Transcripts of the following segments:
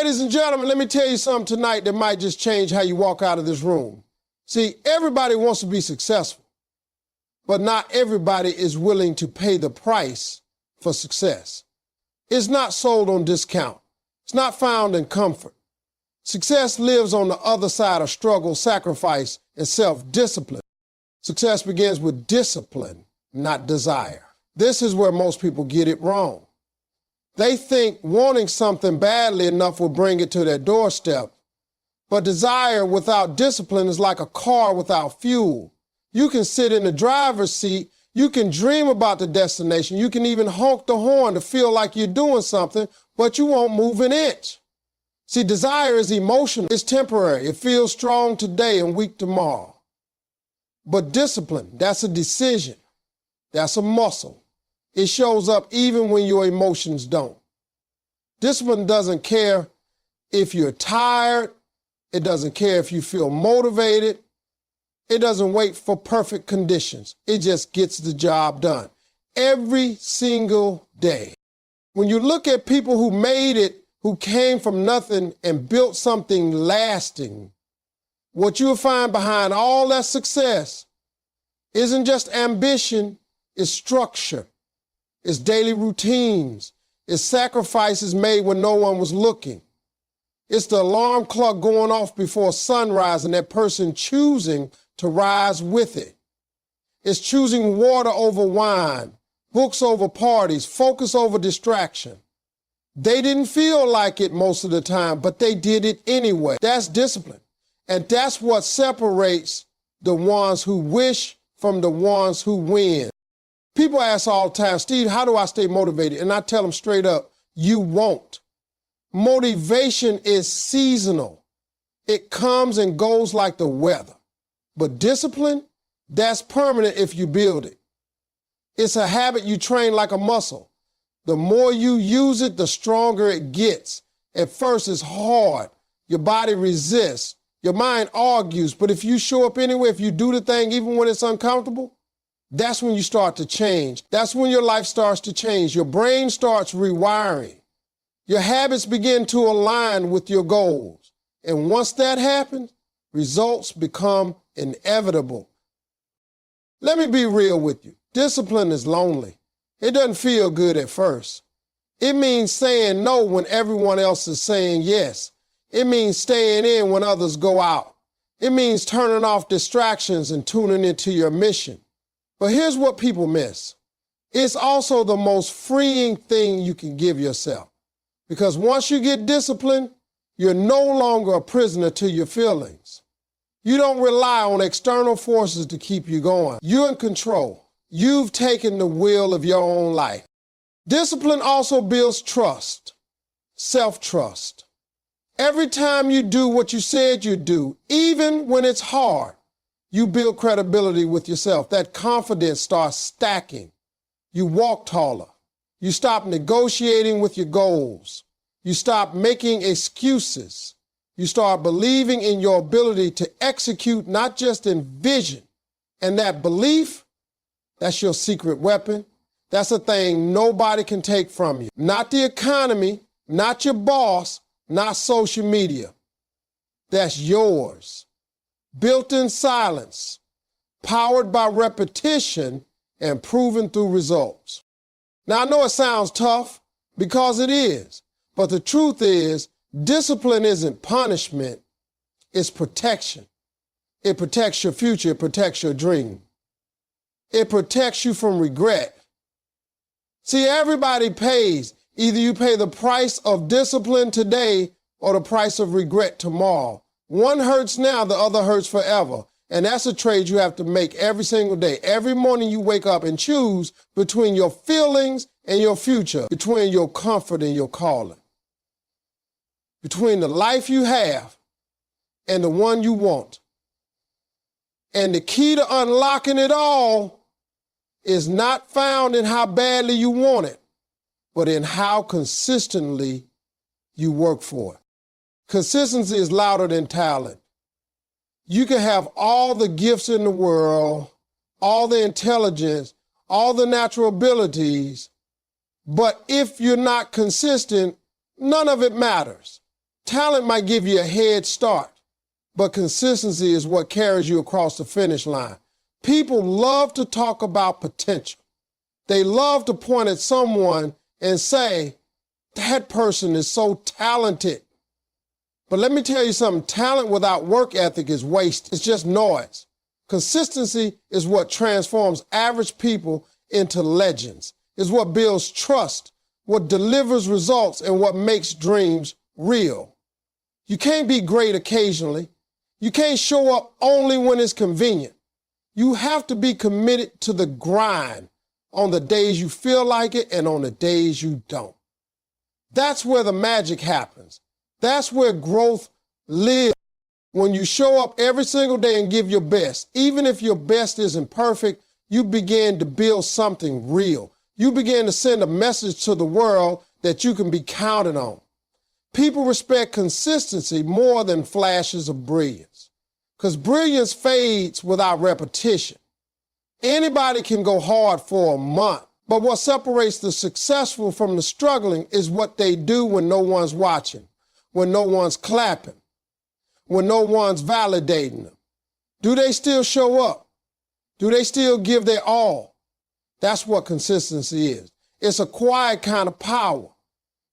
Ladies and gentlemen, let me tell you something tonight that might just change how you walk out of this room. See, everybody wants to be successful, but not everybody is willing to pay the price for success. It's not sold on discount. It's not found in comfort. Success lives on the other side of struggle, sacrifice, and self-discipline. Success begins with discipline, not desire. This is where most people get it wrong. They think wanting something badly enough will bring it to their doorstep. But desire without discipline is like a car without fuel. You can sit in the driver's seat, you can dream about the destination, you can even honk the horn to feel like you're doing something, but you won't move an inch. See, desire is emotional, it's temporary, it feels strong today and weak tomorrow. But discipline, that's a decision, that's a muscle. It shows up even when your emotions don't. Discipline doesn't care if you're tired. It doesn't care if you feel motivated. It doesn't wait for perfect conditions. It just gets the job done every single day. When you look at people who made it, who came from nothing and built something lasting, what you'll find behind all that success isn't just ambition, it's structure. It's daily routines. It's sacrifices made when no one was looking. It's the alarm clock going off before sunrise and that person choosing to rise with it. It's choosing water over wine, books over parties, focus over distraction. They didn't feel like it most of the time, but they did it anyway. That's discipline. And that's what separates the ones who wish from the ones who win. People ask all the time, Steve, how do I stay motivated? And I tell them straight up, you won't. Motivation is seasonal. It comes and goes like the weather. But discipline, that's permanent if you build it. It's a habit you train like a muscle. The more you use it, the stronger it gets. At first, it's hard. Your body resists. Your mind argues. But if you show up anyway, if you do the thing even when it's uncomfortable, that's when you start to change. That's when your life starts to change. Your brain starts rewiring. Your habits begin to align with your goals. And once that happens, results become inevitable. Let me be real with you. Discipline is lonely. It doesn't feel good at first. It means saying no when everyone else is saying yes. It means staying in when others go out. It means turning off distractions and tuning into your mission. But here's what people miss. It's also the most freeing thing you can give yourself. Because once you get disciplined, you're no longer a prisoner to your feelings. You don't rely on external forces to keep you going. You're in control. You've taken the wheel of your own life. Discipline also builds trust, self-trust. Every time you do what you said you'd do, even when it's hard, you build credibility with yourself. That confidence starts stacking. You walk taller. You stop negotiating with your goals. You stop making excuses. You start believing in your ability to execute, not just in vision. And that belief, that's your secret weapon. That's a thing nobody can take from you. Not the economy, not your boss, not social media. That's yours. Built in silence, powered by repetition, and proven through results. Now, I know it sounds tough because it is, but the truth is, discipline isn't punishment, it's protection. It protects your future, it protects your dream. It protects you from regret. See, everybody pays. Either you pay the price of discipline today or the price of regret tomorrow. One hurts now, the other hurts forever. And that's a trade you have to make every single day. Every morning you wake up and choose between your feelings and your future, between your comfort and your calling, between the life you have and the one you want. And the key to unlocking it all is not found in how badly you want it, but in how consistently you work for it. Consistency is louder than talent. You can have all the gifts in the world, all the intelligence, all the natural abilities, but if you're not consistent, none of it matters. Talent might give you a head start, but consistency is what carries you across the finish line. People love to talk about potential. They love to point at someone and say, that person is so talented. But let me tell you something, talent without work ethic is waste. It's just noise. Consistency is what transforms average people into legends. It's what builds trust, what delivers results, and what makes dreams real. You can't be great occasionally. You can't show up only when it's convenient. You have to be committed to the grind on the days you feel like it and on the days you don't. That's where the magic happens. That's where growth lives. When you show up every single day and give your best, even if your best isn't perfect, you begin to build something real. You begin to send a message to the world that you can be counted on. People respect consistency more than flashes of brilliance, because brilliance fades without repetition. Anybody can go hard for a month, but what separates the successful from the struggling is what they do when no one's watching, when no one's clapping, when no one's validating them. Do they still show up? Do they still give their all? That's what consistency is. It's a quiet kind of power.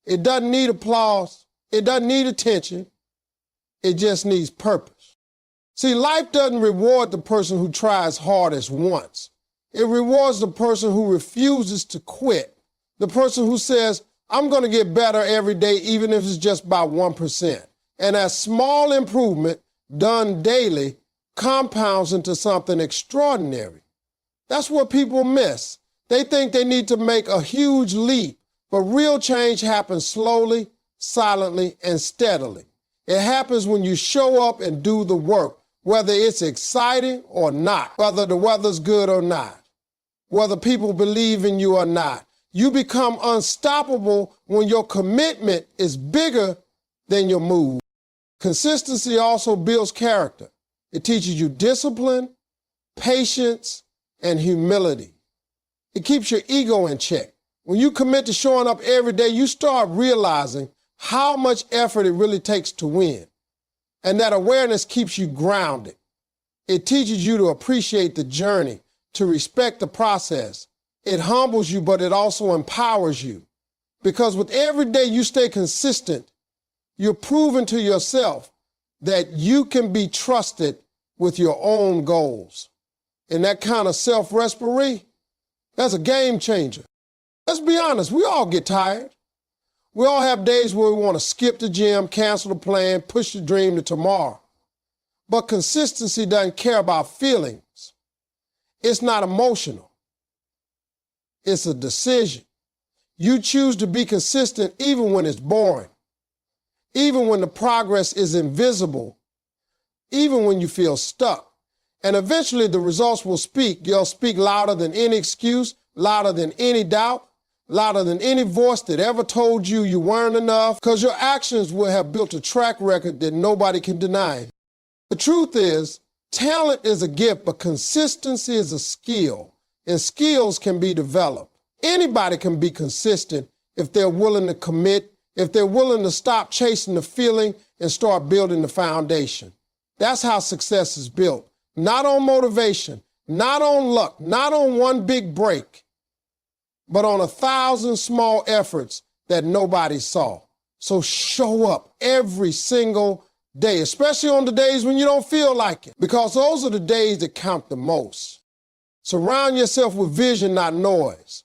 It doesn't need applause. It doesn't need attention. It just needs purpose. See, life doesn't reward the person who tries hardest once. It rewards the person who refuses to quit, the person who says, I'm going to get better every day, even if it's just by 1%. And that small improvement done daily compounds into something extraordinary. That's what people miss. They think they need to make a huge leap, but real change happens slowly, silently, and steadily. It happens when you show up and do the work, whether it's exciting or not, whether the weather's good or not, whether people believe in you or not. You become unstoppable when your commitment is bigger than your move. Consistency also builds character. It teaches you discipline, patience, and humility. It keeps your ego in check. When you commit to showing up every day, you start realizing how much effort it really takes to win. And that awareness keeps you grounded. It teaches you to appreciate the journey, to respect the process. It humbles you, but it also empowers you. Because with every day you stay consistent, you're proving to yourself that you can be trusted with your own goals. And that kind of self-respiry, that's a game changer. Let's be honest, we all get tired. We all have days where we want to skip the gym, cancel the plan, push the dream to tomorrow. But consistency doesn't care about feelings. It's not emotional. It's a decision. You choose to be consistent even when it's boring, even when the progress is invisible, even when you feel stuck. And eventually the results will speak. They'll speak louder than any excuse, louder than any doubt, louder than any voice that ever told you you weren't enough, because your actions will have built a track record that nobody can deny. The truth is, talent is a gift, but consistency is a skill, and skills can be developed. Anybody can be consistent if they're willing to commit, if they're willing to stop chasing the feeling and start building the foundation. That's how success is built. Not on motivation, not on luck, not on one big break, but on 1,000 small efforts that nobody saw. So show up every single day, especially on the days when you don't feel like it, because those are the days that count the most. Surround yourself with vision, not noise.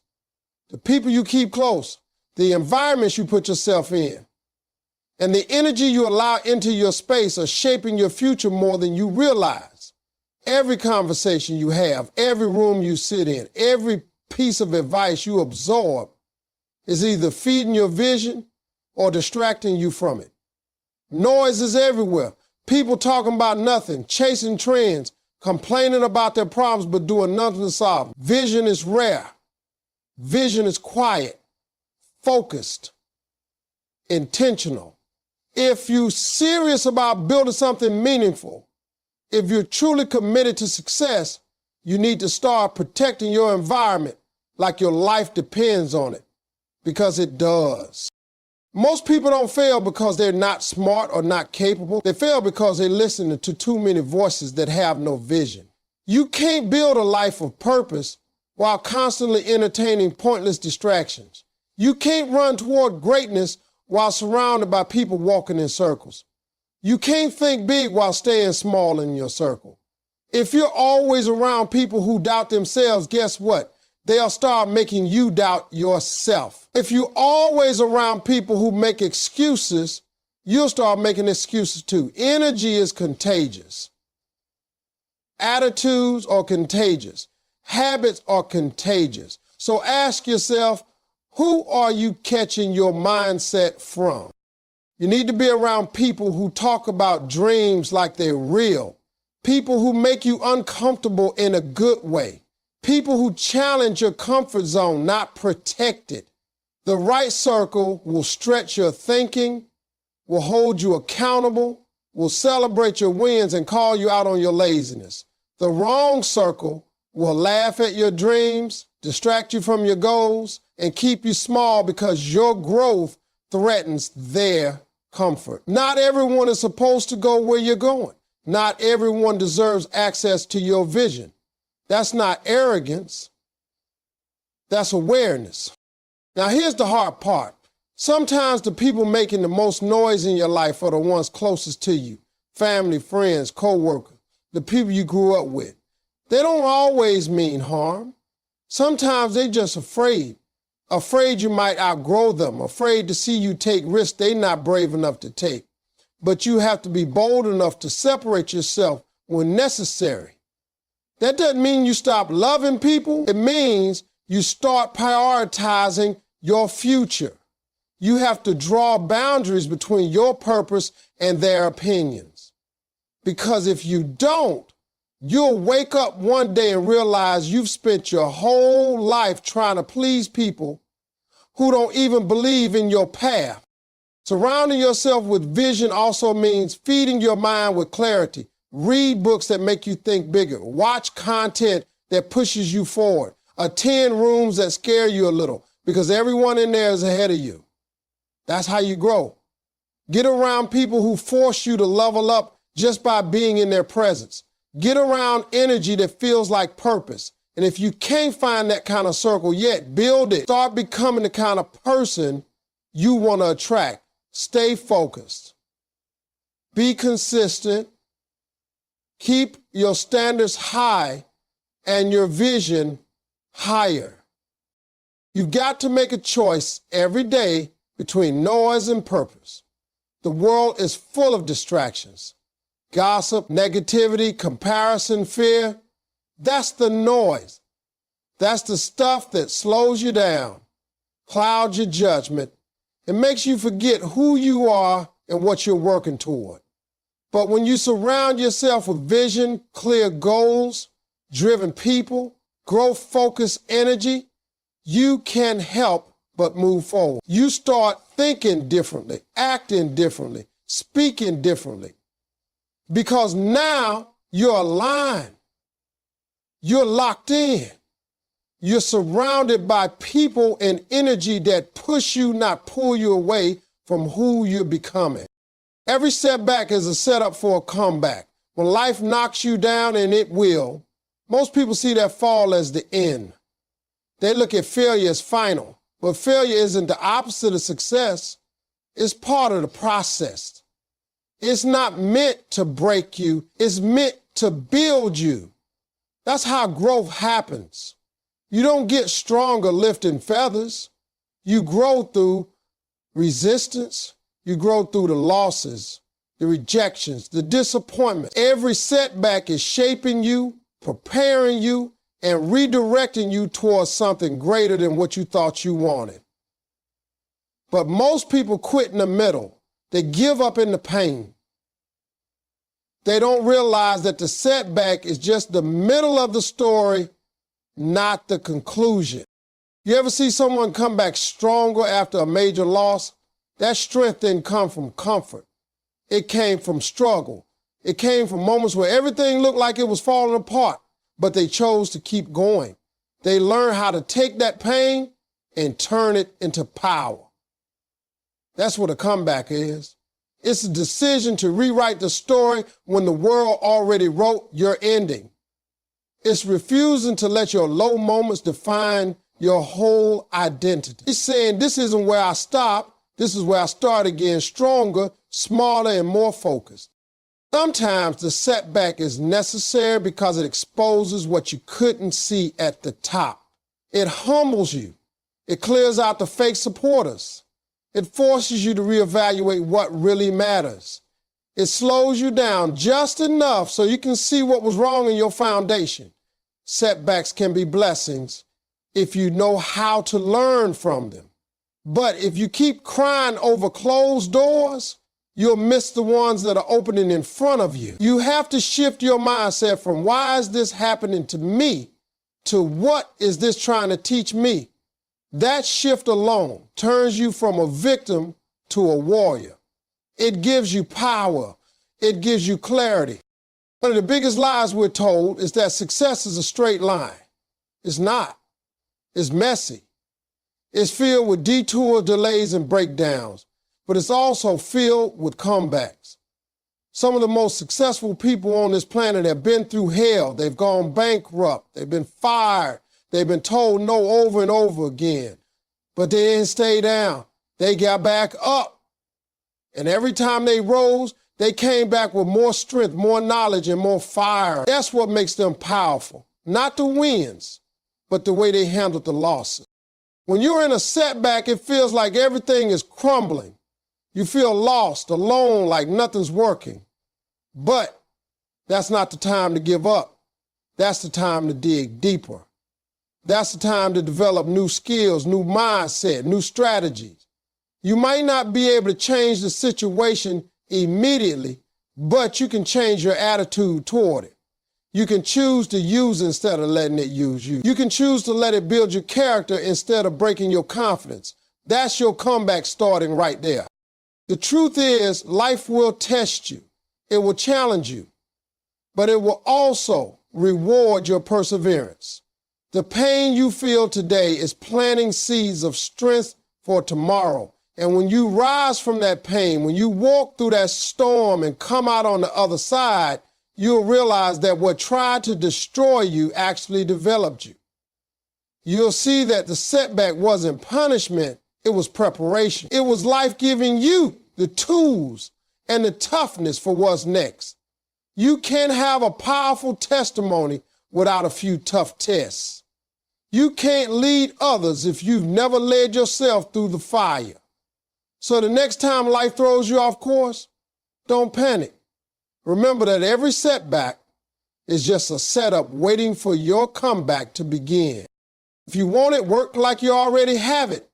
The people you keep close, the environments you put yourself in, and the energy you allow into your space are shaping your future more than you realize. Every conversation you have, every room you sit in, every piece of advice you absorb is either feeding your vision or distracting you from it. Noise is everywhere. People talking about nothing, chasing trends, complaining about their problems but doing nothing to solve them. Vision is rare. Vision is quiet, focused, intentional. If you're serious about building something meaningful, if you're truly committed to success, you need to start protecting your environment like your life depends on it, because it does. Most people don't fail because they're not smart or not capable. They fail because they listen to too many voices that have no vision. You can't build a life of purpose while constantly entertaining pointless distractions. You can't run toward greatness while surrounded by people walking in circles. You can't think big while staying small in your circle. If you're always around people who doubt themselves, guess what? They'll start making you doubt yourself. If you're always around people who make excuses, you'll start making excuses too. Energy is contagious. Attitudes are contagious. Habits are contagious. So ask yourself, who are you catching your mindset from? You need to be around people who talk about dreams like they're real. People who make you uncomfortable in a good way. People who challenge your comfort zone, not protect it. The right circle will stretch your thinking, will hold you accountable, will celebrate your wins and call you out on your laziness. The wrong circle will laugh at your dreams, distract you from your goals, and keep you small because your growth threatens their comfort. Not everyone is supposed to go where you're going. Not everyone deserves access to your vision. That's not arrogance. That's awareness. Now, here's the hard part. Sometimes the people making the most noise in your life are the ones closest to you. Family, friends, co-workers, the people you grew up with. They don't always mean harm. Sometimes they're just afraid. Afraid you might outgrow them. Afraid to see you take risks they're not brave enough to take. But you have to be bold enough to separate yourself when necessary. That doesn't mean you stop loving people. It means you start prioritizing your future. You have to draw boundaries between your purpose and their opinions. Because if you don't, you'll wake up one day and realize you've spent your whole life trying to please people who don't even believe in your path. Surrounding yourself with vision also means feeding your mind with clarity. Read books that make you think bigger. Watch content that pushes you forward. Attend rooms that scare you a little because everyone in there is ahead of you. That's how you grow. Get around people who force you to level up just by being in their presence. Get around energy that feels like purpose. And if you can't find that kind of circle yet, build it. Start becoming the kind of person you want to attract. Stay focused. Be consistent. Keep your standards high and your vision higher. You've got to make a choice every day between noise and purpose. The world is full of distractions. Gossip, negativity, comparison, fear. That's the noise. That's the stuff that slows you down, clouds your judgment, and makes you forget who you are and what you're working toward. But when you surround yourself with vision, clear goals, driven people, growth-focused energy, you can help but move forward. You start thinking differently, acting differently, speaking differently. Because now you're aligned. You're locked in. You're surrounded by people and energy that push you, not pull you away from who you're becoming. Every setback is a setup for a comeback. When life knocks you down, and it will, most people see that fall as the end. They look at failure as final, but failure isn't the opposite of success. It's part of the process. It's not meant to break you. It's meant to build you. That's how growth happens. You don't get stronger lifting feathers. You grow through resistance. You grow through the losses, the rejections, the disappointment. Every setback is shaping you, preparing you, and redirecting you towards something greater than what you thought you wanted. But most people quit in the middle. They give up in the pain. They don't realize that the setback is just the middle of the story, not the conclusion. You ever see someone come back stronger after a major loss? That strength didn't come from comfort. It came from struggle. It came from moments where everything looked like it was falling apart, but they chose to keep going. They learned how to take that pain and turn it into power. That's what a comeback is. It's a decision to rewrite the story when the world already wrote your ending. It's refusing to let your low moments define your whole identity. It's saying, this isn't where I stop. This is where I start again, stronger, smarter, and more focused. Sometimes the setback is necessary because it exposes what you couldn't see at the top. It humbles you. It clears out the fake supporters. It forces you to reevaluate what really matters. It slows you down just enough so you can see what was wrong in your foundation. Setbacks can be blessings if you know how to learn from them. But if you keep crying over closed doors, you'll miss the ones that are opening in front of you. You have to shift your mindset from why is this happening to me to what is this trying to teach me? That shift alone turns you from a victim to a warrior. It gives you power. It gives you clarity. One of the biggest lies we're told is that success is a straight line. It's not. It's messy. It's filled with detours, delays, and breakdowns, but it's also filled with comebacks. Some of the most successful people on this planet have been through hell. They've gone bankrupt. They've been fired. They've been told no over and over again, but they didn't stay down. They got back up. And every time they rose, they came back with more strength, more knowledge, and more fire. That's what makes them powerful. Not the wins, but the way they handled the losses. When you're in a setback, it feels like everything is crumbling. You feel lost, alone, like nothing's working. But that's not the time to give up. That's the time to dig deeper. That's the time to develop new skills, new mindset, new strategies. You might not be able to change the situation immediately, but you can change your attitude toward it. You can choose to use it instead of letting it use you. You can choose to let it build your character instead of breaking your confidence. That's your comeback starting right there. The truth is, life will test you. It will challenge you, but it will also reward your perseverance. The pain you feel today is planting seeds of strength for tomorrow. And when you rise from that pain, when you walk through that storm and come out on the other side, you'll realize that what tried to destroy you actually developed you. You'll see that the setback wasn't punishment, it was preparation. It was life giving you the tools and the toughness for what's next. You can't have a powerful testimony without a few tough tests. You can't lead others if you've never led yourself through the fire. So the next time life throws you off course, don't panic. Remember that every setback is just a setup waiting for your comeback to begin. If you want it, work like you already have it.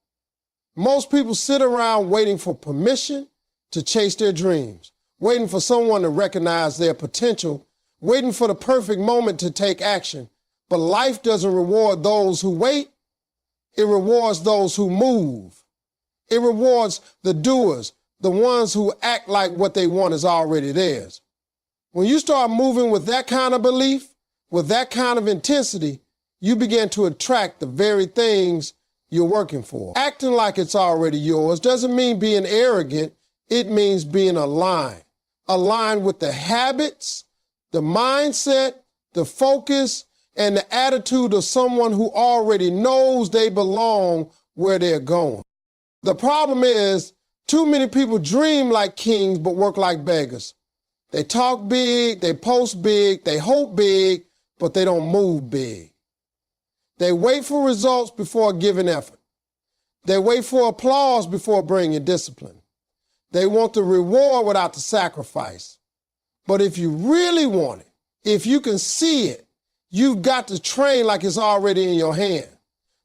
Most people sit around waiting for permission to chase their dreams, waiting for someone to recognize their potential, waiting for the perfect moment to take action. But life doesn't reward those who wait. It rewards those who move. It rewards the doers, the ones who act like what they want is already theirs. When you start moving with that kind of belief, with that kind of intensity, you begin to attract the very things you're working for. Acting like it's already yours doesn't mean being arrogant. It means being aligned. Aligned with the habits, the mindset, the focus, and the attitude of someone who already knows they belong where they're going. The problem is, too many people dream like kings but work like beggars. They talk big, they post big, they hope big, but they don't move big. They wait for results before giving effort. They wait for applause before bringing discipline. They want the reward without the sacrifice. But if you really want it, if you can see it, you've got to train like it's already in your hand.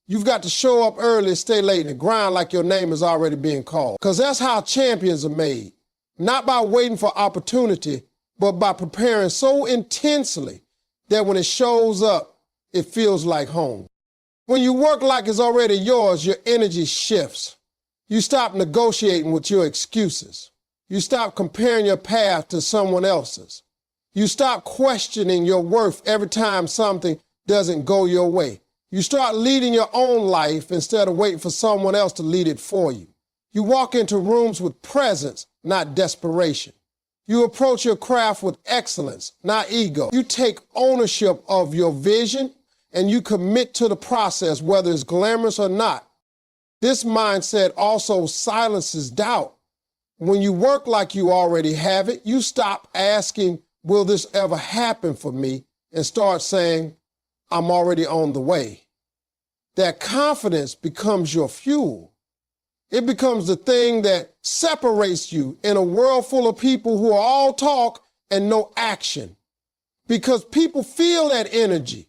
You've got to show up early, stay late, and grind like your name is already being called. Because that's how champions are made. Not by waiting for opportunity, but by preparing so intensely that when it shows up, it feels like home. When you work like it's already yours, your energy shifts. You stop negotiating with your excuses. You stop comparing your path to someone else's. You stop questioning your worth every time something doesn't go your way. You start leading your own life instead of waiting for someone else to lead it for you. You walk into rooms with presence, not desperation. You approach your craft with excellence, not ego. You take ownership of your vision and you commit to the process, whether it's glamorous or not. This mindset also silences doubt. When you work like you already have it, you stop asking, will this ever happen for me? And start saying, I'm already on the way. That confidence becomes your fuel. It becomes the thing that separates you in a world full of people who are all talk and no action. Because people feel that energy.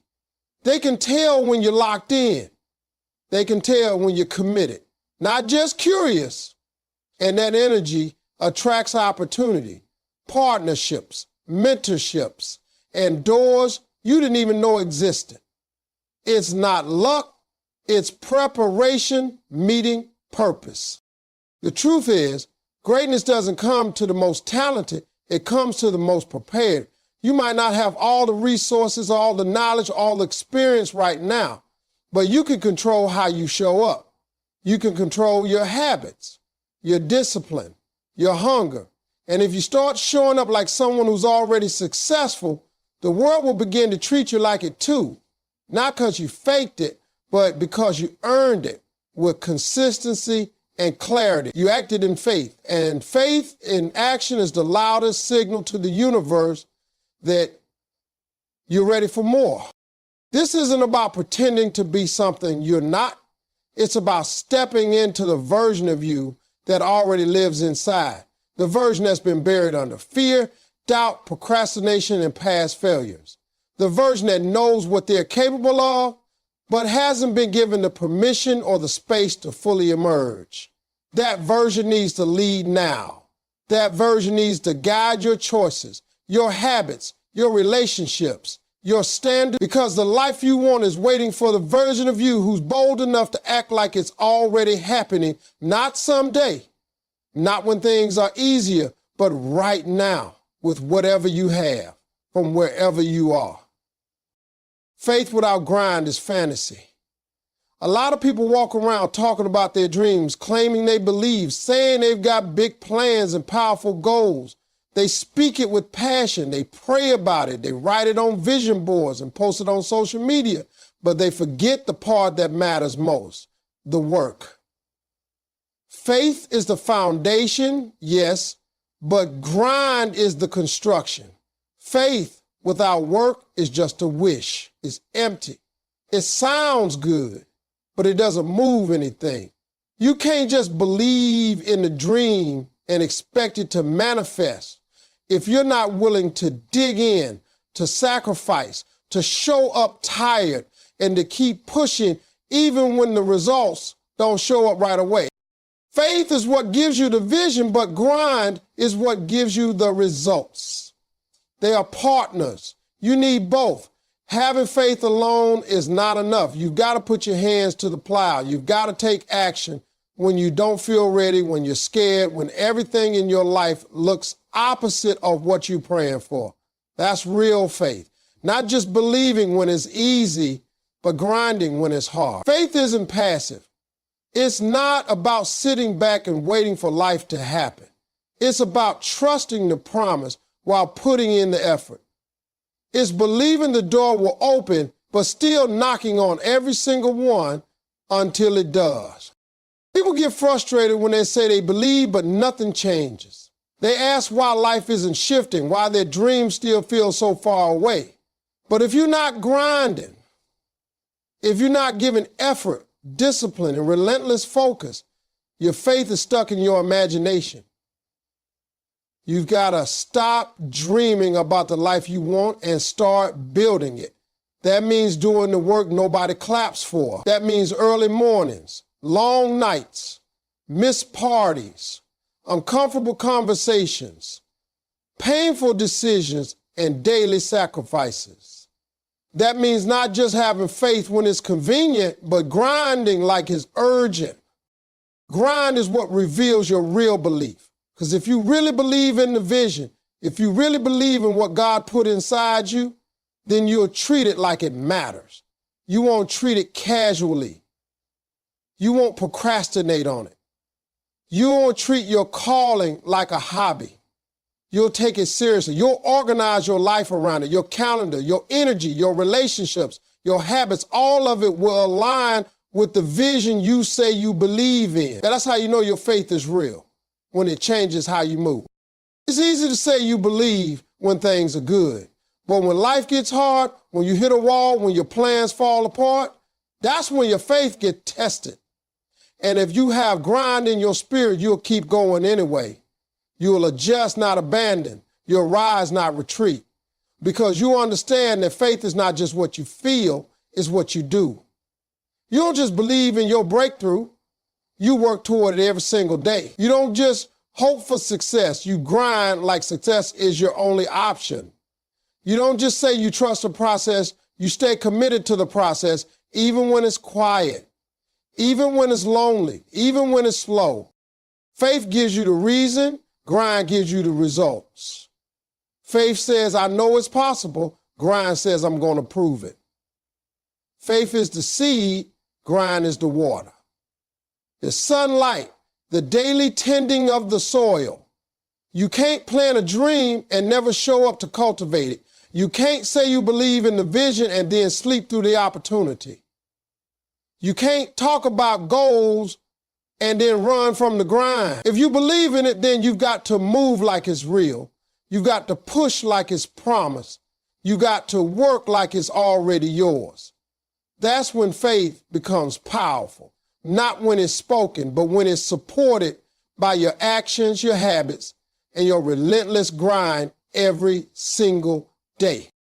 They can tell when you're locked in. They can tell when you're committed, not just curious. And that energy attracts opportunity, partnerships, mentorships, and doors you didn't even know existed. It's not luck, it's preparation meeting purpose. The truth is, greatness doesn't come to the most talented, it comes to the most prepared. You might not have all the resources, all the knowledge, all the experience right now, but you can control how you show up. You can control your habits, your discipline, your hunger. And if you start showing up like someone who's already successful, the world will begin to treat you like it too. Not because you faked it, but because you earned it with consistency and clarity. You acted in faith, and faith in action is the loudest signal to the universe that you're ready for more. This isn't about pretending to be something you're not. It's about stepping into the version of you that already lives inside, the version that's been buried under fear, doubt, procrastination, and past failures, the version that knows what they're capable of, but hasn't been given the permission or the space to fully emerge. That version needs to lead now. That version needs to guide your choices, your habits, your relationships, your standards, because the life you want is waiting for the version of you who's bold enough to act like it's already happening, not someday, not when things are easier, but right now with whatever you have from wherever you are. Faith without grind is fantasy. A lot of people walk around talking about their dreams, claiming they believe, saying they've got big plans and powerful goals. They speak it with passion. They pray about it. They write it on vision boards and post it on social media, but they forget the part that matters most, the work. Faith is the foundation, yes, but grind is the construction. Faith without work is just a wish. It's empty. It sounds good, but it doesn't move anything. You can't just believe in the dream and expect it to manifest if you're not willing to dig in, to sacrifice, to show up tired, and to keep pushing even when the results don't show up right away. Faith is what gives you the vision, but grind is what gives you the results. They are partners. You need both. Having faith alone is not enough. You've got to put your hands to the plow. You've got to take action when you don't feel ready, when you're scared, when everything in your life looks opposite of what you're praying for. That's real faith. Not just believing when it's easy, but grinding when it's hard. Faith isn't passive. It's not about sitting back and waiting for life to happen. It's about trusting the promise while putting in the effort. It's believing the door will open, but still knocking on every single one until it does. People get frustrated when they say they believe, but nothing changes. They ask why life isn't shifting, why their dreams still feel so far away. But if you're not grinding, if you're not giving effort, discipline, and relentless focus, your faith is stuck in your imagination. You've got to stop dreaming about the life you want and start building it. That means doing the work nobody claps for. That means early mornings, long nights, missed parties, uncomfortable conversations, painful decisions, and daily sacrifices. That means not just having faith when it's convenient, but grinding like it's urgent. Grind is what reveals your real belief. Because if you really believe in the vision, if you really believe in what God put inside you, then you'll treat it like it matters. You won't treat it casually. You won't procrastinate on it. You won't treat your calling like a hobby. You'll take it seriously. You'll organize your life around it, your calendar, your energy, your relationships, your habits. All of it will align with the vision you say you believe in. That's how you know your faith is real, when it changes how you move. It's easy to say you believe when things are good, but when life gets hard, when you hit a wall, when your plans fall apart, that's when your faith gets tested. And if you have grind in your spirit, you'll keep going anyway. You'll adjust, not abandon. You'll rise, not retreat. Because you understand that faith is not just what you feel, it's what you do. You don't just believe in your breakthrough. You work toward it every single day. You don't just hope for success. You grind like success is your only option. You don't just say you trust the process. You stay committed to the process, even when it's quiet, even when it's lonely, even when it's slow. Faith gives you the reason. Grind gives you the results. Faith says, I know it's possible. Grind says, I'm going to prove it. Faith is the seed. Grind is the water. The sunlight, the daily tending of the soil. You can't plant a dream and never show up to cultivate it. You can't say you believe in the vision and then sleep through the opportunity. You can't talk about goals and then run from the grind. If you believe in it, then you've got to move like it's real. You've got to push like it's promised. You got to work like it's already yours. That's when faith becomes powerful. Not when it's spoken, but when it's supported by your actions, your habits, and your relentless grind every single day.